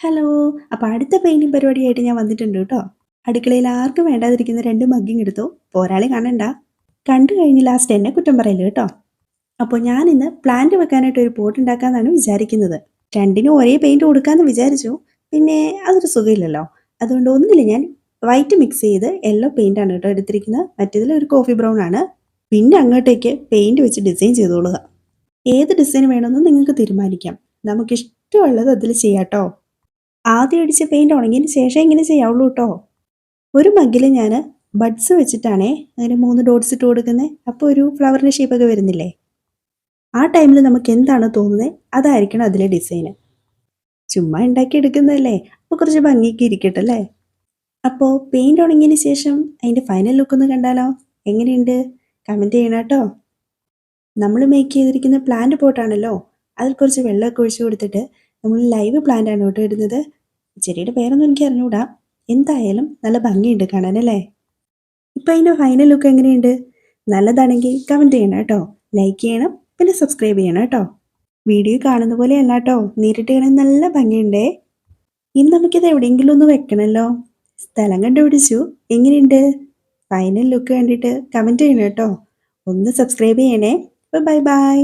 Hello. അപ്പോൾ അടുത്ത painting പരിപാടിയായിട്ട് ഞാൻ വന്നിട്ടുണ്ട് കേട്ടോ. അടുക്കളയിൽ ആർക്കും വേണ്ടാതിരിക്കുന്ന 2 മഗ്ഗിങ് എടുത്തു. പോരാളി കാണണ്ട. കണ്ടു കഴിഞ്ഞ് ലാസ്റ്റ് എന്നെ കുറ്റം പറയല്ല് കേട്ടോ. അപ്പോൾ ഞാനിന്ന് പ്ലാന്റ് വെക്കാനായിട്ട് ഒരു പോട്ട് ഉണ്ടാക്കാമെന്നാണ് വിചാരിക്കുന്നത്. രണ്ടിനും ഒരേ പെയിന്റ് കൊടുക്കാമെന്ന് വിചാരിച്ചു. പിന്നെ അതൊരു സുഖമില്ലല്ലോ. അതുകൊണ്ട് ഒന്നിൽ ഞാൻ വൈറ്റ് മിക്സ് ചെയ്ത് യെല്ലോ പെയിന്റാണ് കേട്ടോ എടുത്തിരിക്കുന്നത്. മറ്റേതിൽ ഒരു കോഫി ബ്രൗൺ ആണ്. പിന്നെ അങ്ങോട്ടേക്ക് പെയിന്റ് വെച്ച് ഡിസൈൻ ചെയ്തോളുക. ഏത് ഡിസൈൻ വേണമെന്ന് നിങ്ങൾക്ക് തീരുമാനിക്കാം. നമുക്കിഷ്ടമുള്ളത് അതിൽ ചെയ്യാട്ടോ. ആദ്യം അടിച്ച പെയിന്റ് ഉണങ്ങിയതിന് ശേഷം ഇങ്ങനെ ചെയ്യാവുള്ളൂ കേട്ടോ. ഒരു മഗ്ഗിൽ ഞാൻ ബഡ്സ് വെച്ചിട്ടാണേ അങ്ങനെ 3 ഡോട്ട്സ് ഇട്ട് കൊടുക്കുന്നത്. അപ്പോൾ ഒരു ഫ്ലവറിൻ്റെ ഷേപ്പൊക്കെ വരുന്നില്ലേ. ആ ടൈമിൽ നമുക്ക് എന്താണ് തോന്നുന്നത് അതായിരിക്കണം അതിലെ ഡിസൈന്. ചുമ്മാ ഉണ്ടാക്കി എടുക്കുന്നതല്ലേ, അപ്പോൾ കുറച്ച് ഭംഗിയൊക്കെ ഇരിക്കട്ടെ അല്ലേ. അപ്പോൾ പെയിന്റ് ഉണങ്ങിയതിന് ശേഷം അതിൻ്റെ ഫൈനൽ ലുക്ക് ഒന്ന് കണ്ടാലോ. എങ്ങനെയുണ്ട് കമൻറ്റ് ചെയ്യണം കേട്ടോ. നമ്മൾ മേക്ക് ചെയ്തിരിക്കുന്ന പ്ലാന്റ് പോട്ടാണല്ലോ, അതിൽ കുറച്ച് വെള്ളമൊക്കെ ഒഴിച്ച് കൊടുത്തിട്ട് നമ്മൾ ലൈവ് പ്ലാന്റ് ആണ് കേട്ടോ ഇടുന്നത്. ചെടിയുടെ പേരൊന്നും എനിക്ക് അറിഞ്ഞുകൂടാ. എന്തായാലും നല്ല ഭംഗിയുണ്ട് കാണാനല്ലേ. ഇപ്പം അതിൻ്റെ ഫൈനൽ ലുക്ക് എങ്ങനെയുണ്ട്? നല്ലതാണെങ്കിൽ കമൻറ്റ് ചെയ്യണം കേട്ടോ. ലൈക്ക് ചെയ്യണം, പിന്നെ സബ്സ്ക്രൈബ് ചെയ്യണം കേട്ടോ. വീഡിയോ കാണുന്ന പോലെ അല്ല കേട്ടോ, നേരിട്ട് കാണാൻ നല്ല ഭംഗിയുണ്ടേ. ഇനി നമുക്കിത് എവിടെയെങ്കിലും ഒന്ന് വെക്കണമല്ലോ. സ്ഥലം കണ്ടുപിടിച്ചു. എങ്ങനെയുണ്ട്? ഫൈനൽ ലുക്ക് കണ്ടിട്ട് കമൻറ്റ് ചെയ്യണം കേട്ടോ. ഒന്ന് സബ്സ്ക്രൈബ് ചെയ്യണേ. Bye bye.